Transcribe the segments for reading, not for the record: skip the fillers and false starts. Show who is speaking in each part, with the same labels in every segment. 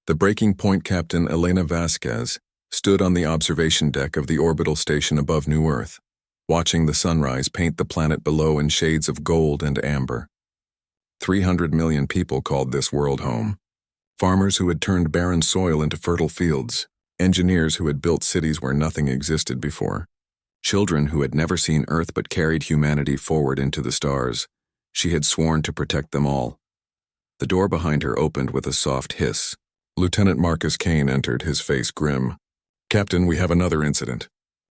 Speaker 1: The breaking point captain Elena Vasquez stood on the observation deck of the orbital station above New Earth, watching the sunrise paint the planet below in shades of gold and amber. 300 million people called this world home. Farmers who had turned barren soil into fertile fields, engineers who had built cities where nothing existed before, children who had never seen Earth but carried humanity forward into the stars. She had sworn to protect them all. The door behind her opened with a soft hiss. Lieutenant Marcus Kane entered, his face grim. "Captain, we have another incident.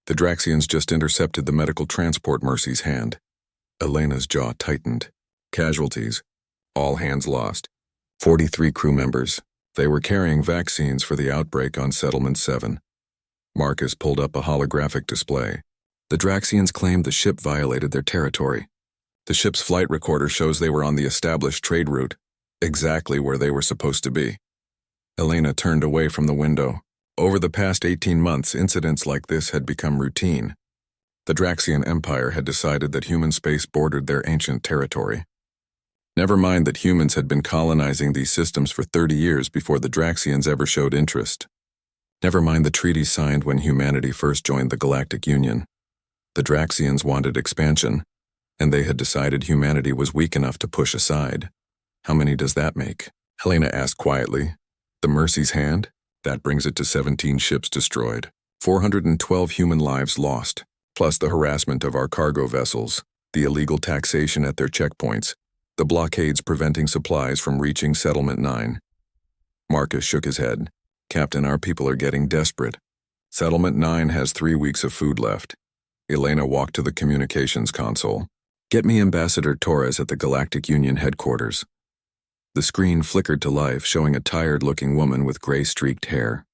Speaker 1: The Draxians just intercepted the medical transport Mercy's hand." Elena's jaw tightened. "Casualties. All hands lost. 43 crew members. They were carrying vaccines for the outbreak on Settlement 7. Marcus pulled up a holographic display. The Draxians claimed the ship violated their territory. The ship's flight recorder shows they were on the established trade route, exactly where they were supposed to be. Elena turned away from the window. Over the past 18 months, incidents like this had become routine. The Draxian Empire had decided that human space bordered their ancient territory. Never mind that humans had been colonizing these systems for 30 years before the Draxians ever showed interest. Never mind the treaties signed when humanity first joined the Galactic Union. The Draxians wanted expansion, and they had decided humanity was weak enough to push aside. "How many does that make?" Elena asked quietly. "The Mercy's hand? That brings it to 17 ships destroyed, 412 human lives lost, plus the harassment of our cargo vessels, the illegal taxation at their checkpoints, the blockades preventing supplies from reaching Settlement 9. Marcus shook his head. "Captain, our people are getting desperate. Settlement 9 has 3 weeks of food left." Elena walked to the communications console. "Get me Ambassador Torres at the Galactic Union headquarters." The screen flickered to life, showing a tired-looking woman with gray-streaked hair.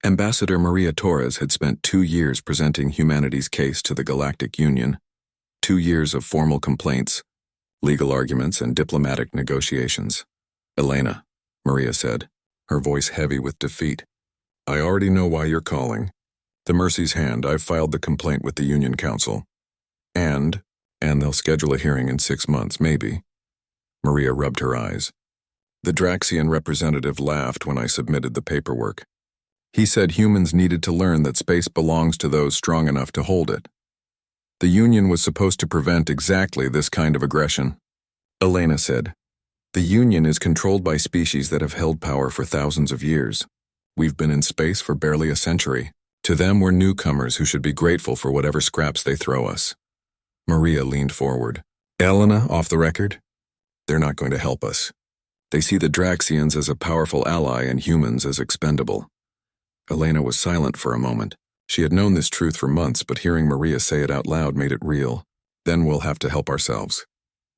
Speaker 1: Ambassador Maria Torres had spent 2 years presenting humanity's case to the Galactic Union. 2 years of formal complaints, legal arguments, and diplomatic negotiations. "Elena," Maria said, her voice heavy with defeat, "I already know why you're calling. The Mercy's hand, I've filed the complaint with the Union Council. And they'll schedule a hearing in 6 months, maybe." Maria rubbed her eyes. "The Draxian representative laughed when I submitted the paperwork. He said humans needed to learn that space belongs to those strong enough to hold it. The Union was supposed to prevent exactly this kind of aggression." Elena said, "The Union is controlled by species that have held power for thousands of years. We've been in space for barely a century. To them, we're newcomers who should be grateful for whatever scraps they throw us." Maria leaned forward. "Elena, off the record? They're not going to help us. They see the Draxians as a powerful ally and humans as expendable." Elena was silent for a moment. She had known this truth for months, but hearing Maria say it out loud made it real. "Then we'll have to help ourselves.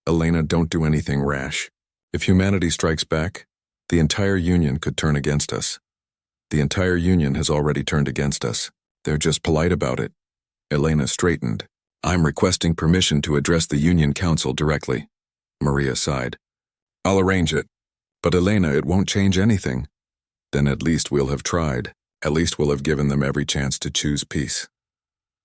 Speaker 1: Elena, don't do anything rash. If humanity strikes back, the entire Union could turn against us. The entire Union has already turned against us. They're just polite about it." Elena straightened. "I'm requesting permission to address the Union Council directly." Maria sighed. "I'll arrange it. But Elena, it won't change anything." "Then at least we'll have tried. At least we'll have given them every chance to choose peace."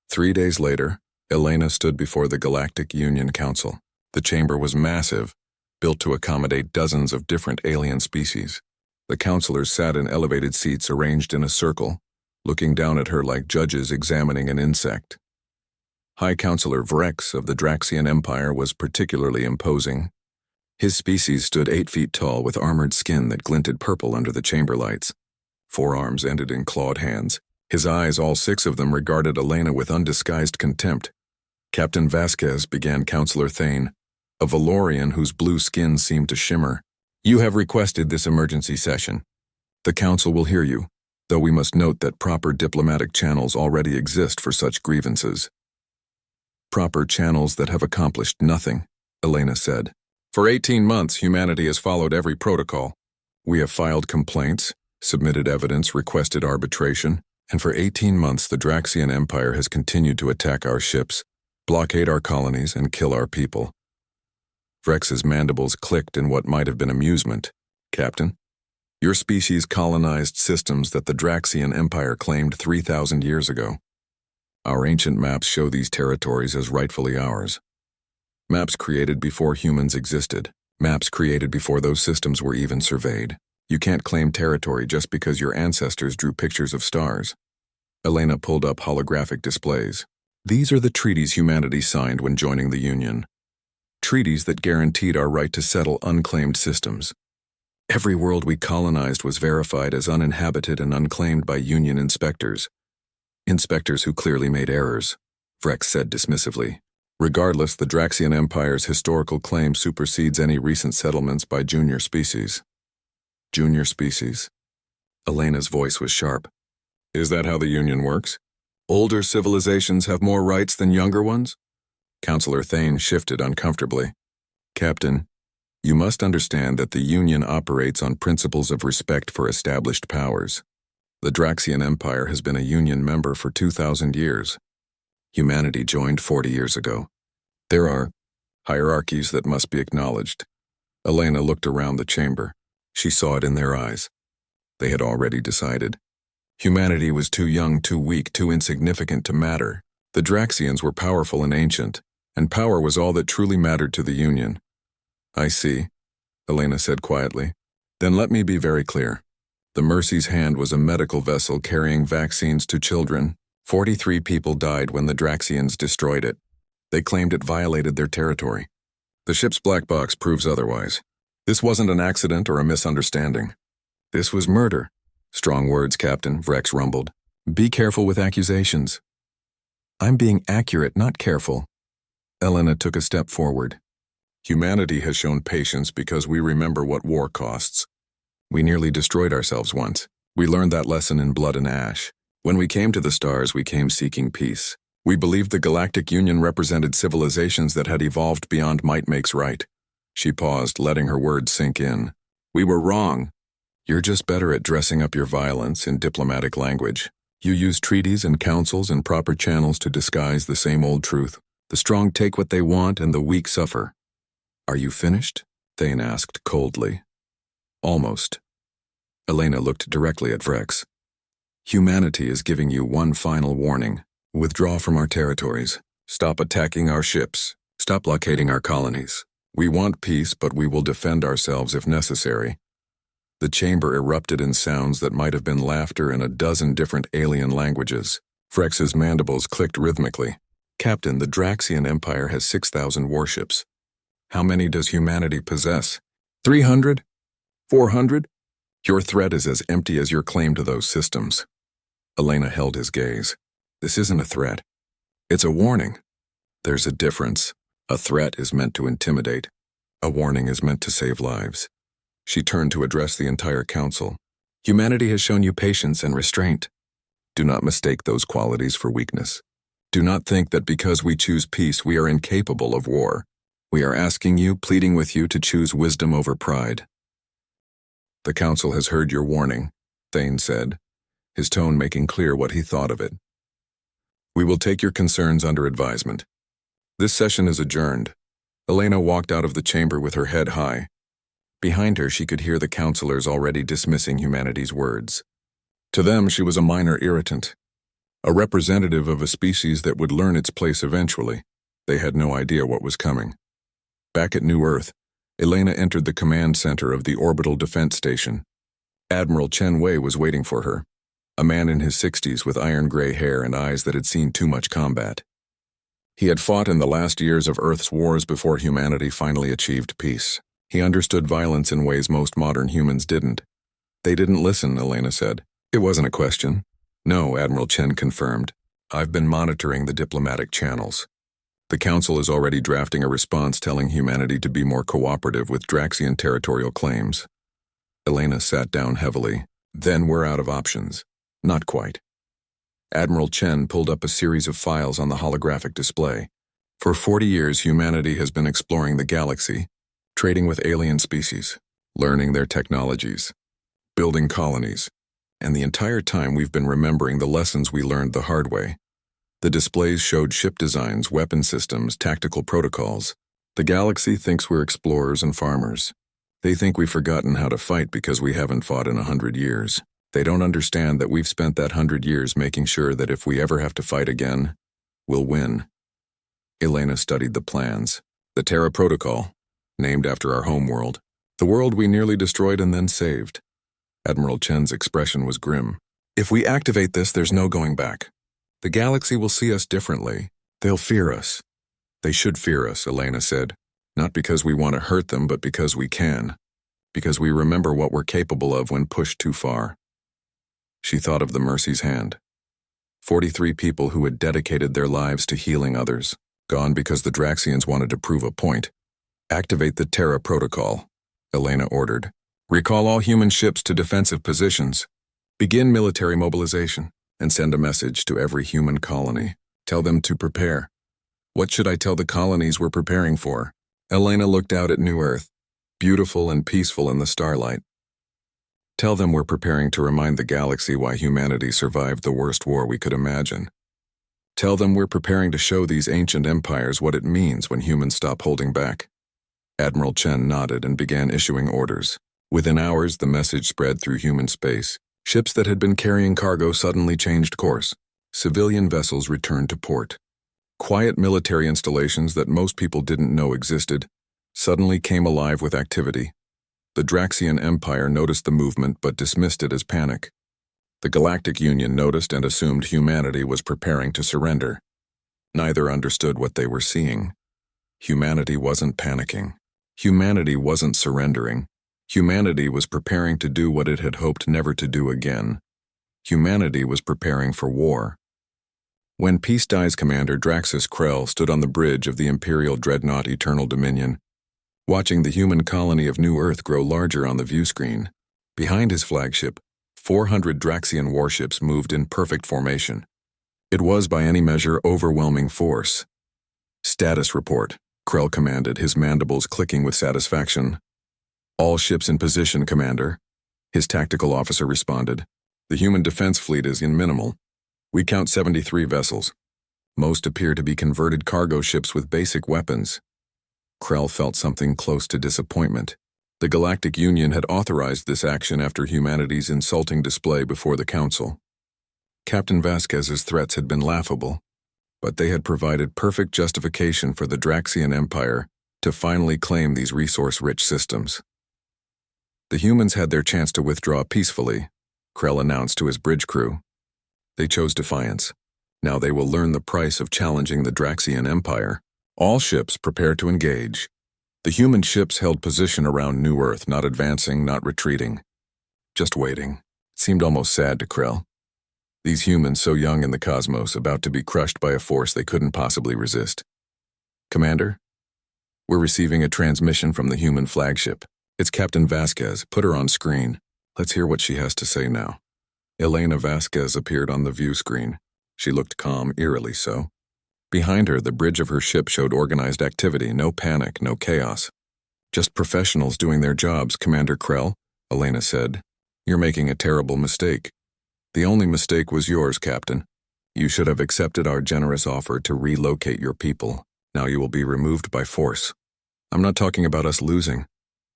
Speaker 1: 3 days later, Elena stood before the Galactic Union Council. The chamber was massive, built to accommodate dozens of different alien species. The councilors sat in elevated seats arranged in a circle, looking down at her like judges examining an insect. High Councilor Vrex of the Draxian Empire was particularly imposing. His species stood 8 feet tall with armored skin that glinted purple under the chamber lights. Forearms ended in clawed hands. His eyes, all 6 of them, regarded Elena with undisguised contempt. "Captain Vasquez," began Councilor Thane, a Valorian whose blue skin seemed to shimmer, "you have requested this emergency session. The Council will hear you, though we must note that proper diplomatic channels already exist for such grievances." "Proper channels that have accomplished nothing," Elena said. "For 18 months, humanity has followed every protocol. We have filed complaints, submitted evidence, requested arbitration, and for 18 months the Draxian Empire has continued to attack our ships, blockade our colonies, and kill our people." Vrex's mandibles clicked in what might have been amusement. "Captain, your species colonized systems that the Draxian Empire claimed 3,000 years ago. Our ancient maps show these territories as rightfully ours. Maps created before humans existed. Maps created before those systems were even surveyed. You can't claim territory just because your ancestors drew pictures of stars. Elena pulled up holographic displays. These are the treaties humanity signed when joining the Union. Treaties that guaranteed our right to settle unclaimed systems. Every world we colonized was verified as uninhabited and unclaimed by Union inspectors. Inspectors who clearly made errors, Vrex said dismissively. Regardless, the Draxian Empire's historical claim supersedes any recent settlements by junior species. Junior species? Elena's voice was sharp. Is that how the Union works? Older civilizations have more rights than younger ones? Counselor Thane shifted uncomfortably. Captain, you must understand that the Union operates on principles of respect for established powers. The Draxian Empire has been a Union member for 2,000 years. Humanity joined 40 years ago. There are hierarchies that must be acknowledged. Elena looked around the chamber. She saw it in their eyes. They had already decided. Humanity was too young, too weak, too insignificant to matter. The Draxians were powerful and ancient, and power was all that truly mattered to the Union. I see, Elena said quietly. Then let me be very clear. The Mercy's Hand was a medical vessel carrying vaccines to children. 43 people died when the Draxians destroyed it. They claimed it violated their territory. The ship's black box proves otherwise. This wasn't an accident or a misunderstanding. This was murder. Strong words, Captain, Vrex rumbled. Be careful with accusations. I'm being accurate, not careful. Elena took a step forward. Humanity has shown patience because we remember what war costs. We nearly destroyed ourselves once. We learned that lesson in blood and ash. When we came to the stars, we came seeking peace. We believed the Galactic Union represented civilizations that had evolved beyond might makes right. She paused, letting her words sink in. We were wrong. You're just better at dressing up your violence in diplomatic language. You use treaties and councils and proper channels to disguise the same old truth. The strong take what they want and the weak suffer. Are you finished? Thane asked coldly. Almost. Elena looked directly at Vrex. Humanity is giving you one final warning. Withdraw from our territories. Stop attacking our ships. Stop blockading our colonies. We want peace, but we will defend ourselves if necessary. The chamber erupted in sounds that might have been laughter in a dozen different alien languages. Vrex's mandibles clicked rhythmically. Captain, the Draxian Empire has 6,000 warships. How many does humanity possess? 300? 400? Your threat is as empty as your claim to those systems. Elena held his gaze. This isn't a threat. It's a warning. There's a difference. A threat is meant to intimidate. A warning is meant to save lives. She turned to address the entire council. Humanity has shown you patience and restraint. Do not mistake those qualities for weakness. Do not think that because we choose peace, we are incapable of war. We are asking you, pleading with you to choose wisdom over pride. The council has heard your warning, Thane said, his tone making clear what he thought of it. We will take your concerns under advisement. This session is adjourned. Elena walked out of the chamber with her head high. Behind her, she could hear the counselors already dismissing humanity's words. To them, she was a minor irritant, a representative of a species that would learn its place eventually. They had no idea what was coming. Back at New Earth, Elena entered the command center of the Orbital Defense Station. Admiral Chen Wei was waiting for her, a man in his 60s with iron-gray hair and eyes that had seen too much combat. He had fought in the last years of Earth's wars before humanity finally achieved peace. He understood violence in ways most modern humans didn't. They didn't listen, Elena said. It wasn't a question. No, Admiral Chen confirmed. I've been monitoring the diplomatic channels. The Council is already drafting a response telling humanity to be more cooperative with Draxian territorial claims. Elena sat down heavily. Then we're out of options. Not quite. Admiral Chen pulled up a series of files on the holographic display. For 40 years, humanity has been exploring the galaxy, trading with alien species, learning their technologies, building colonies, and the entire time we've been remembering the lessons we learned the hard way. The displays showed ship designs, weapon systems, tactical protocols. The galaxy thinks we're explorers and farmers. They think we've forgotten how to fight because we haven't fought in 100 years. They don't understand that we've spent that 100 years making sure that if we ever have to fight again, we'll win. Elena studied the plans. The Terra Protocol, named after our homeworld. The world we nearly destroyed and then saved. Admiral Chen's expression was grim. If we activate this, there's no going back. The galaxy will see us differently. They'll fear us. They should fear us, Elena said. Not because we want to hurt them, but because we can. Because we remember what we're capable of when pushed too far. She thought of the Mercy's hand. 43 people who had dedicated their lives to healing others, gone because the Draxians wanted to prove a point. Activate the Terra Protocol, Elena ordered. Recall all human ships to defensive positions. Begin military mobilization, and send a message to every human colony. Tell them to prepare. What should I tell the colonies we're preparing for? Elena looked out at New Earth, beautiful and peaceful in the starlight. Tell them we're preparing to remind the galaxy why humanity survived the worst war we could imagine. Tell them we're preparing to show these ancient empires what it means when humans stop holding back. Admiral Chen nodded and began issuing orders. Within hours, the message spread through human space. Ships that had been carrying cargo suddenly changed course. Civilian vessels returned to port. Quiet military installations that most people didn't know existed suddenly came alive with activity. The Draxian Empire noticed the movement but dismissed it as panic. The Galactic Union noticed and assumed humanity was preparing to surrender. Neither understood what they were seeing. Humanity wasn't panicking. Humanity wasn't surrendering. Humanity was preparing to do what it had hoped never to do again. Humanity was preparing for war. When Peace Dies Commander Draxus Krell stood on the bridge of the Imperial Dreadnought Eternal Dominion, watching the human colony of New Earth grow larger on the viewscreen, behind his flagship, 400 Draxian warships moved in perfect formation. It was, by any measure, overwhelming force. Status report, Krell commanded, his mandibles clicking with satisfaction. All ships in position, Commander. His tactical officer responded. The human defense fleet is in minimal. We count 73 vessels. Most appear to be converted cargo ships with basic weapons. Krell felt something close to disappointment. The Galactic Union had authorized this action after humanity's insulting display before the Council. Captain Vasquez's threats had been laughable, but they had provided perfect justification for the Draxian Empire to finally claim these resource-rich systems. The humans had their chance to withdraw peacefully, Krell announced to his bridge crew. They chose defiance. Now they will learn the price of challenging the Draxian Empire. All ships prepare to engage. The human ships held position around New Earth, not advancing, not retreating. Just waiting. It seemed almost sad to Krell. These humans so young in the cosmos, about to be crushed by a force they couldn't possibly resist. Commander? We're receiving a transmission from the human flagship. It's Captain Vasquez. Put her on screen. Let's hear what she has to say now. Elena Vasquez appeared on the view screen. She looked calm, eerily so. Behind her, the bridge of her ship showed organized activity, no panic, no chaos. Just professionals doing their jobs, Commander Krell, Elena said. You're making a terrible mistake. The only mistake was yours, Captain. You should have accepted our generous offer to relocate your people. Now you will be removed by force. I'm not talking about us losing,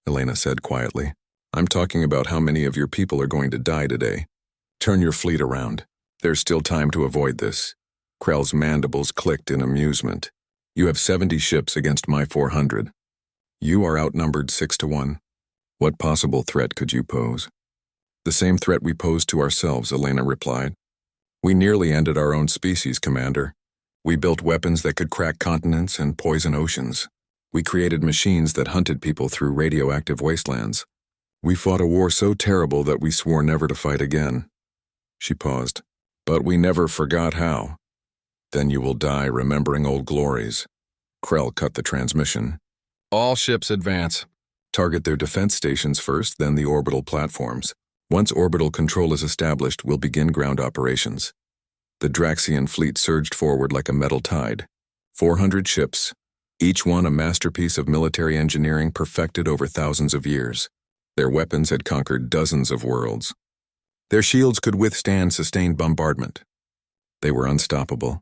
Speaker 1: Elena said quietly. I'm talking about how many of your people are going to die today. Turn your fleet around. There's still time to avoid this. Krell's mandibles clicked in amusement. You have 70 ships against my 400. You are outnumbered 6-1. What possible threat could you pose? The same threat we posed to ourselves, Elena replied. We nearly ended our own species, Commander. We built weapons that could crack continents and poison oceans. We created machines that hunted people through radioactive wastelands. We fought a war so terrible that we swore never to fight again. She paused. But we never forgot how. Then you will die remembering old glories. Krell cut the transmission. All ships advance. Target their defense stations first, then the orbital platforms. Once orbital control is established, we'll begin ground operations. The Draxian fleet surged forward like a metal tide. 400 ships, each one a masterpiece of military engineering perfected over thousands of years. Their weapons had conquered dozens of worlds. Their shields could withstand sustained bombardment. They were unstoppable.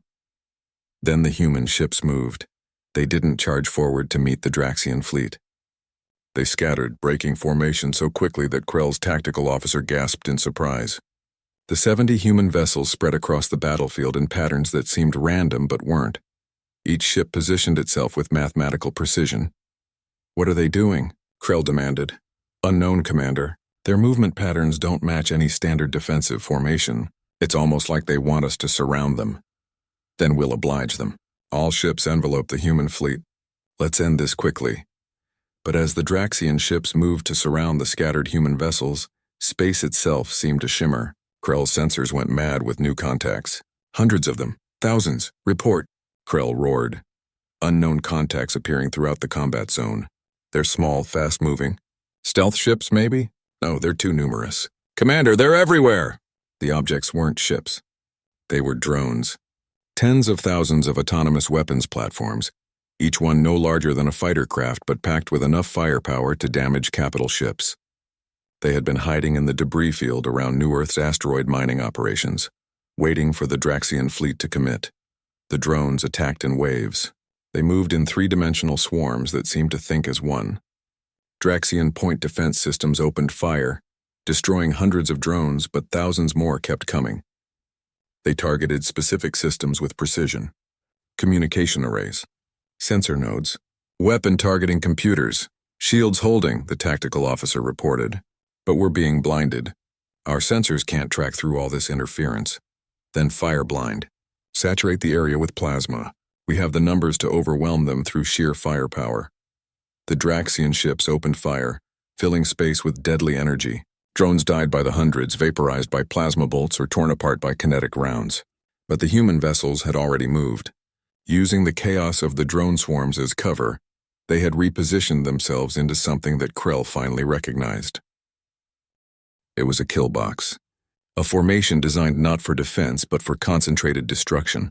Speaker 1: Then the human ships moved. They didn't charge forward to meet the Draxian fleet. They scattered, breaking formation so quickly that Krell's tactical officer gasped in surprise. The 70 human vessels spread across the battlefield in patterns that seemed random but weren't. Each ship positioned itself with mathematical precision. What are they doing? Krell demanded. Unknown, Commander. Their movement patterns don't match any standard defensive formation. It's almost like they want us to surround them. Then we'll oblige them. All ships envelope the human fleet. Let's end this quickly. But as the Draxian ships moved to surround the scattered human vessels, space itself seemed to shimmer. Krell's sensors went mad with new contacts. Hundreds of them. Thousands. Report. Krell roared. Unknown contacts appearing throughout the combat zone. They're small, fast-moving. Stealth ships, maybe? No, they're too numerous. Commander, they're everywhere! The objects weren't ships. They were drones. Tens of thousands of autonomous weapons platforms, each one no larger than a fighter craft but packed with enough firepower to damage capital ships. They had been hiding in the debris field around New Earth's asteroid mining operations, waiting for the Draxian fleet to commit. The drones attacked in waves. They moved in three-dimensional swarms that seemed to think as one. Draxian point defense systems opened fire, destroying hundreds of drones, but thousands more kept coming. They targeted specific systems with precision. Communication arrays, sensor nodes, weapon targeting computers, shields holding, the tactical officer reported. But we're being blinded. Our sensors can't track through all this interference. Then fire blind. Saturate the area with plasma. We have the numbers to overwhelm them through sheer firepower. The Draxian ships opened fire, filling space with deadly energy. Drones died by the hundreds, vaporized by plasma bolts or torn apart by kinetic rounds. But the human vessels had already moved. Using the chaos of the drone swarms as cover, they had repositioned themselves into something that Krell finally recognized. It was a kill box. A formation designed not for defense but for concentrated destruction.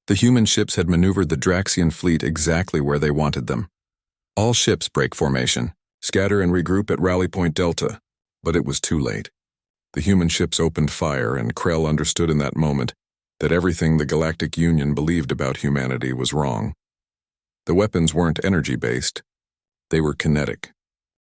Speaker 1: The human ships had maneuvered the Draxian fleet exactly where they wanted them. All ships break formation, scatter and regroup at Rally Point Delta. But it was too late. The human ships opened fire, and Krell understood in that moment that everything the Galactic Union believed about humanity was wrong. The weapons weren't energy-based. They were kinetic.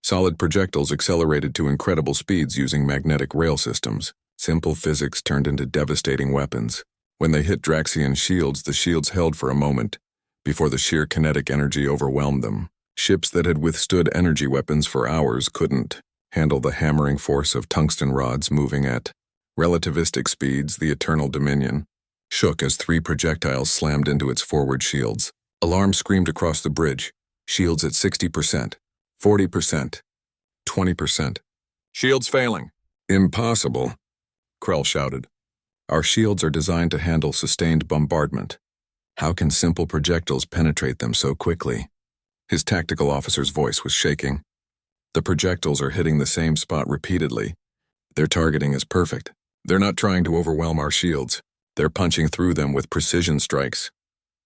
Speaker 1: Solid projectiles accelerated to incredible speeds using magnetic rail systems. Simple physics turned into devastating weapons. When they hit Draxian shields, the shields held for a moment, before the sheer kinetic energy overwhelmed them. Ships that had withstood energy weapons for hours couldn't handle the hammering force of tungsten rods moving at relativistic speeds. The Eternal Dominion shook as three projectiles slammed into its forward shields. Alarms screamed across the bridge. Shields at 60%, 40%, 20%. Shields failing. Impossible, Krell shouted. Our shields are designed to handle sustained bombardment. How can simple projectiles penetrate them so quickly? His tactical officer's voice was shaking. The projectiles are hitting the same spot repeatedly. Their targeting is perfect. They're not trying to overwhelm our shields. They're punching through them with precision strikes.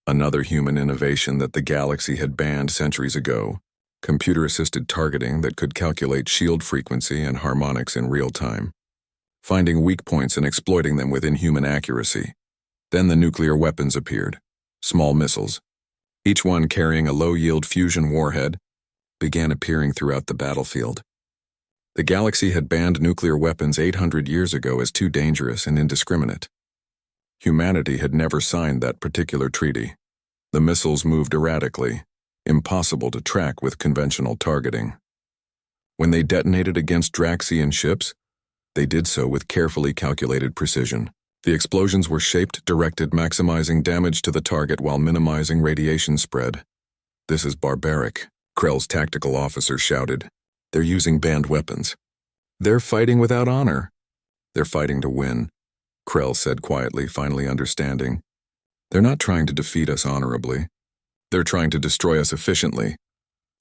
Speaker 1: Another human innovation that the galaxy had banned centuries ago. Computer-assisted targeting that could calculate shield frequency and harmonics in real time, finding weak points and exploiting them with inhuman accuracy. Then the nuclear weapons appeared. Small missiles, each one carrying a low-yield fusion warhead, began appearing throughout the battlefield. The galaxy had banned nuclear weapons 800 years ago as too dangerous and indiscriminate. Humanity had never signed that particular treaty. The missiles moved erratically, impossible to track with conventional targeting. When they detonated against Draxian ships, they did so with carefully calculated precision. The explosions were shaped, directed, maximizing damage to the target while minimizing radiation spread. This is barbaric, Krell's tactical officer shouted. They're using banned weapons. They're fighting without honor. They're fighting to win, Krell said quietly, finally understanding. They're not trying to defeat us honorably. They're trying to destroy us efficiently.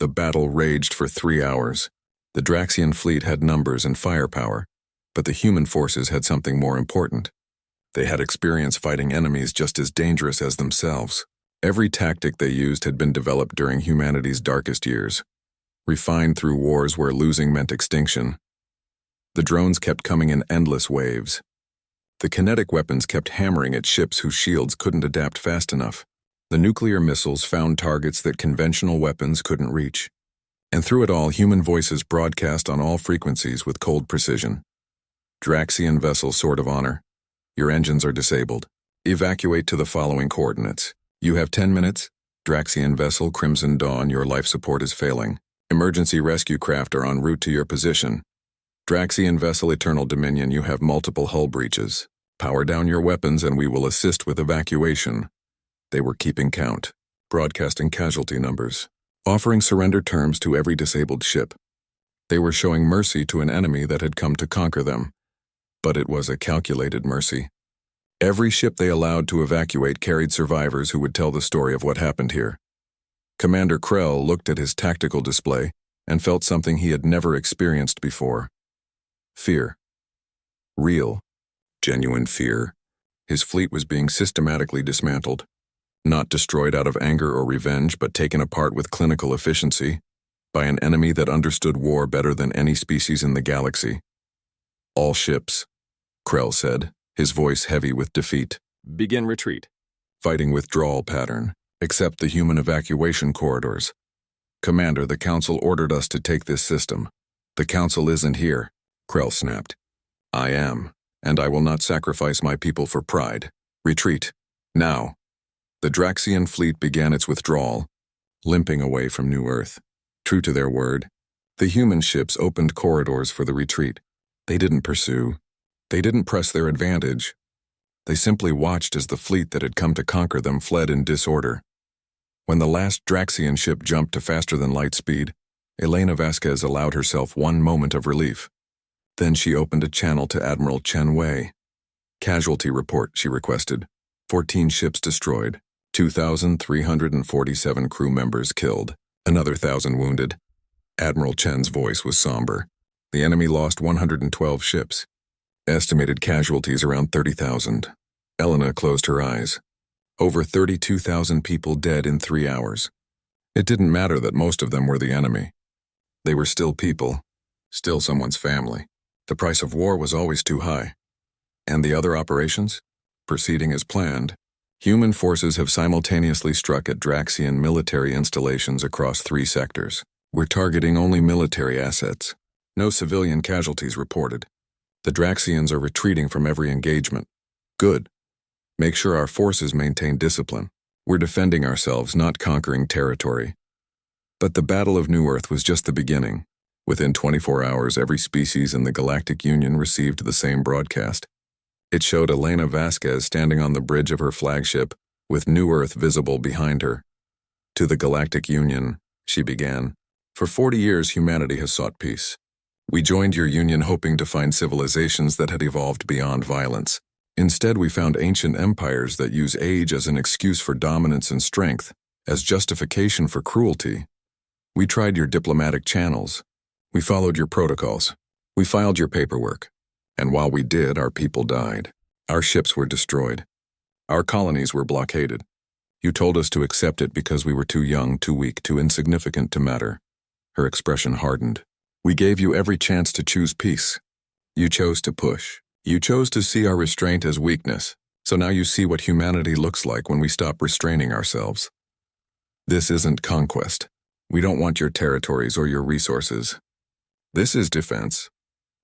Speaker 1: The battle raged for 3 hours. The Draxian fleet had numbers and firepower, but the human forces had something more important. They had experience fighting enemies just as dangerous as themselves. Every tactic they used had been developed during humanity's darkest years, refined through wars where losing meant extinction. The drones kept coming in endless waves. The kinetic weapons kept hammering at ships whose shields couldn't adapt fast enough. The nuclear missiles found targets that conventional weapons couldn't reach. And through it all, human voices broadcast on all frequencies with cold precision. Draxian vessel, Sword of Honor. Your engines are disabled. Evacuate to the following coordinates. You have 10 minutes. Draxian vessel, Crimson Dawn, your life support is failing. Emergency rescue craft are en route to your position. Draxian vessel Eternal Dominion, you have multiple hull breaches. Power down your weapons and we will assist with evacuation. They were keeping count, broadcasting casualty numbers, offering surrender terms to every disabled ship. They were showing mercy to an enemy that had come to conquer them. But it was a calculated mercy. Every ship they allowed to evacuate carried survivors who would tell the story of what happened here. Commander Krell looked at his tactical display and felt something he had never experienced before. Fear. Real, genuine fear. His fleet was being systematically dismantled. Not destroyed out of anger or revenge, but taken apart with clinical efficiency by an enemy that understood war better than any species in the galaxy. All ships, Krell said, his voice heavy with defeat.
Speaker 2: Begin retreat.
Speaker 1: Fighting withdrawal pattern, except the human evacuation corridors. Commander, the Council ordered us to take this system. The Council isn't here, Krell snapped. I am, and I will not sacrifice my people for pride. Retreat. Now. The Draxian fleet began its withdrawal, limping away from New Earth. True to their word, the human ships opened corridors for the retreat. They didn't pursue. They didn't press their advantage. They simply watched as the fleet that had come to conquer them fled in disorder. When the last Draxian ship jumped to faster-than-light speed, Elena Vasquez allowed herself one moment of relief. Then she opened a channel to Admiral Chen Wei. Casualty report, she requested. 14 ships destroyed, 2,347 crew members killed, another 1,000 wounded. Admiral Chen's voice was somber. The enemy lost 112 ships. Estimated casualties around 30,000. Elena closed her eyes. Over 32,000 people dead in 3 hours. It didn't matter that most of them were the enemy. They were still people, still someone's family. The price of war was always too high. And the other operations? Proceeding as planned. Human forces have simultaneously struck at Draxian military installations across 3 sectors. We're targeting only military assets. No civilian casualties reported. The Draxians are retreating from every engagement. Good. Make sure our forces maintain discipline. We're defending ourselves, not conquering territory. But the Battle of New Earth was just the beginning. Within 24 hours, every species in the Galactic Union received the same broadcast. It showed Elena Vasquez standing on the bridge of her flagship, with New Earth visible behind her. To the Galactic Union, she began. For 40 years, humanity has sought peace. We joined your union hoping to find civilizations that had evolved beyond violence. Instead, we found ancient empires that use age as an excuse for dominance and strength, as justification for cruelty. We tried your diplomatic channels. We followed your protocols. We filed your paperwork. And while we did, our people died. Our ships were destroyed. Our colonies were blockaded. You told us to accept it because we were too young, too weak, too insignificant to matter. Her expression hardened. We gave you every chance to choose peace. You chose to push. You chose to see our restraint as weakness. So now you see what humanity looks like when we stop restraining ourselves. This isn't conquest. We don't want your territories or your resources. This is defense.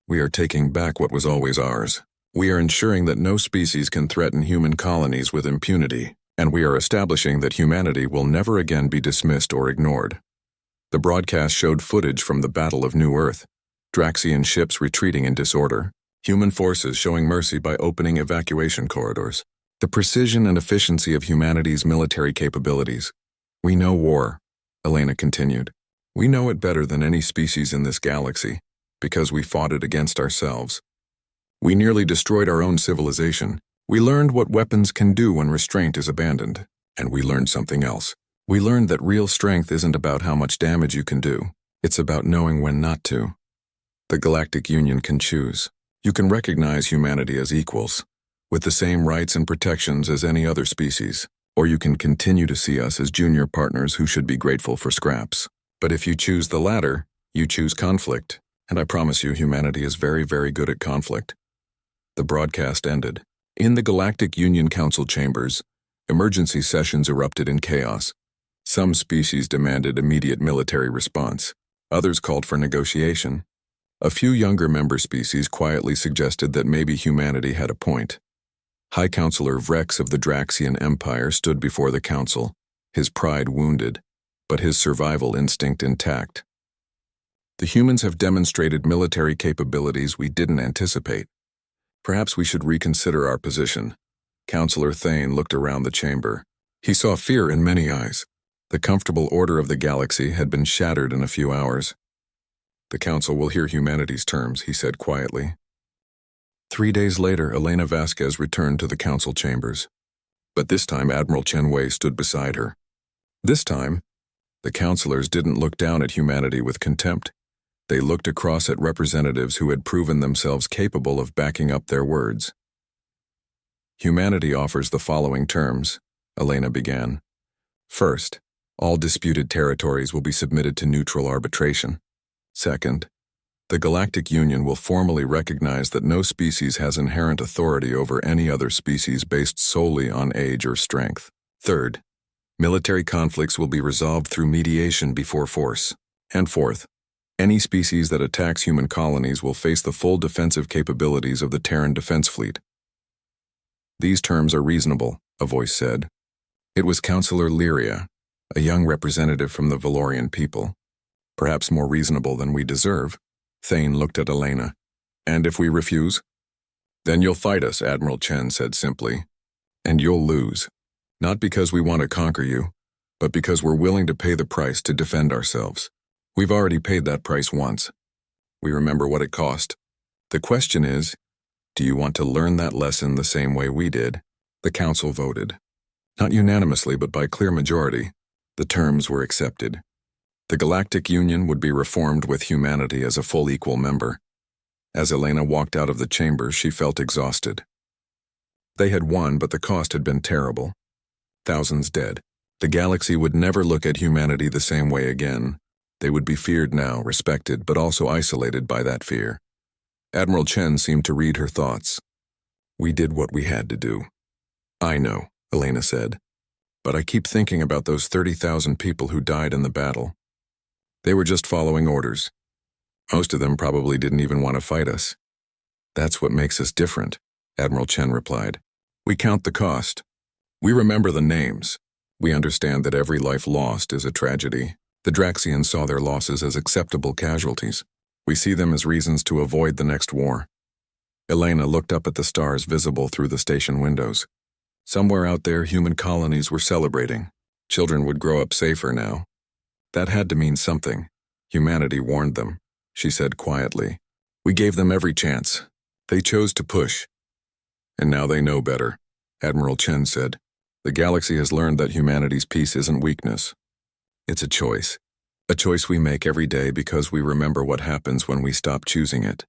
Speaker 1: We are taking back what was always ours. We are ensuring that no species can threaten human colonies with impunity, and we are establishing that humanity will never again be dismissed or ignored. The broadcast showed footage from the Battle of New Earth, Draxian ships retreating in disorder, human forces showing mercy by opening evacuation corridors, the precision and efficiency of humanity's military capabilities. We know war, Elena continued. We know it better than any species in this galaxy, because we fought it against ourselves. We nearly destroyed our own civilization. We learned what weapons can do when restraint is abandoned. And we learned something else. We learned that real strength isn't about how much damage you can do. It's about knowing when not to. The Galactic Union can choose. You can recognize humanity as equals, with the same rights and protections as any other species, or you can continue to see us as junior partners who should be grateful for scraps. But if you choose the latter, you choose conflict, and I promise you humanity is very, very good at conflict. The broadcast ended. In the Galactic Union Council chambers, emergency sessions erupted in chaos. Some species demanded immediate military response. Others called for negotiation. A few younger member species quietly suggested that maybe humanity had a point. High Counselor Vrex of the Draxian Empire stood before the council, his pride wounded, but his survival instinct intact. The humans have demonstrated military capabilities we didn't anticipate. Perhaps we should reconsider our position. Counselor Thane looked around the chamber. He saw fear in many eyes. The comfortable order of the galaxy had been shattered in a few hours. The Council will hear humanity's terms, he said quietly. 3 days later, Elena Vasquez returned to the Council chambers. But this time, Admiral Chen Wei stood beside her. This time, the counselors didn't look down at humanity with contempt. They looked across at representatives who had proven themselves capable of backing up their words. Humanity offers the following terms, Elena began. First, all disputed territories will be submitted to neutral arbitration. Second, the Galactic Union will formally recognize that no species has inherent authority over any other species based solely on age or strength. Third, military conflicts will be resolved through mediation before force. And fourth, any species that attacks human colonies will face the full defensive capabilities of the Terran Defense Fleet. These terms are reasonable, a voice said. It was Counselor Lyria, a young representative from the Valorian people. Perhaps more reasonable than we deserve. Thane looked at Elena. And if we refuse? Then you'll fight us, Admiral Chen said simply. And you'll lose. Not because we want to conquer you, but because we're willing to pay the price to defend ourselves. We've already paid that price once. We remember what it cost. The question is, do you want to learn that lesson the same way we did? The Council voted. Not unanimously, but by clear majority. The terms were accepted. The Galactic Union would be reformed with humanity as a full equal member. As Elena walked out of the chamber, she felt exhausted. They had won, but the cost had been terrible. Thousands dead. The galaxy would never look at humanity the same way again. They would be feared now, respected, but also isolated by that fear. Admiral Chen seemed to read her thoughts. We did what we had to do. I know, Elena said. But I keep thinking about those 30,000 people who died in the battle. They were just following orders. Most of them probably didn't even want to fight us. That's what makes us different, Admiral Chen replied. We count the cost. We remember the names. We understand that every life lost is a tragedy. The Draxians saw their losses as acceptable casualties. We see them as reasons to avoid the next war. Elena looked up at the stars visible through the station windows. Somewhere out there, human colonies were celebrating. Children would grow up safer now. That had to mean something. Humanity warned them, she said quietly. We gave them every chance. They chose to push. And now they know better, Admiral Chen said. The galaxy has learned that humanity's peace isn't weakness. It's a choice. A choice we make every day because we remember what happens when we stop choosing it.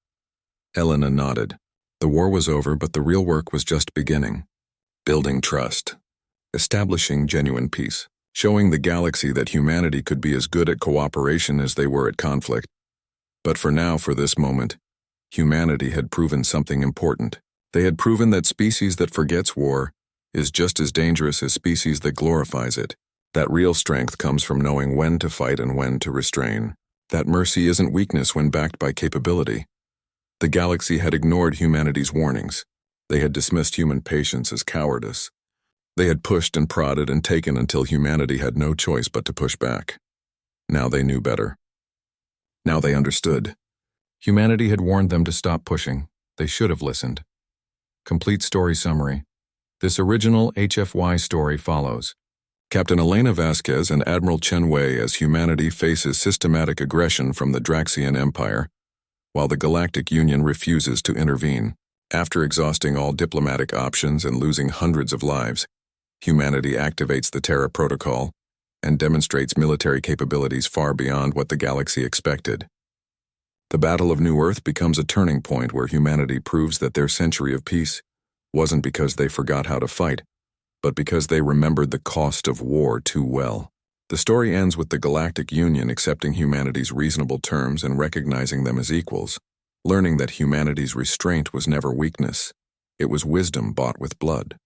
Speaker 1: Elena nodded. The war was over, but the real work was just beginning. Building trust. Establishing genuine peace. Showing the galaxy that humanity could be as good at cooperation as they were at conflict. But for now, for this moment, humanity had proven something important. They had proven that species that forgets war is just as dangerous as species that glorifies it. That real strength comes from knowing when to fight and when to restrain. That mercy isn't weakness when backed by capability. The galaxy had ignored humanity's warnings. They had dismissed human patience as cowardice. They had pushed and prodded and taken until humanity had no choice but to push back. Now they knew better. Now they understood. Humanity had warned them to stop pushing. They should have listened. Complete story summary. This original HFY story follows. Captain Elena Vasquez and Admiral Chen Wei as humanity faces systematic aggression from the Draxian Empire, while the Galactic Union refuses to intervene. After exhausting all diplomatic options and losing hundreds of lives, humanity activates the Terra Protocol and demonstrates military capabilities far beyond what the galaxy expected. The Battle of New Earth becomes a turning point where humanity proves that their century of peace wasn't because they forgot how to fight, but because they remembered the cost of war too well. The story ends with the Galactic Union accepting humanity's reasonable terms and recognizing them as equals, learning that humanity's restraint was never weakness. It was wisdom bought with blood.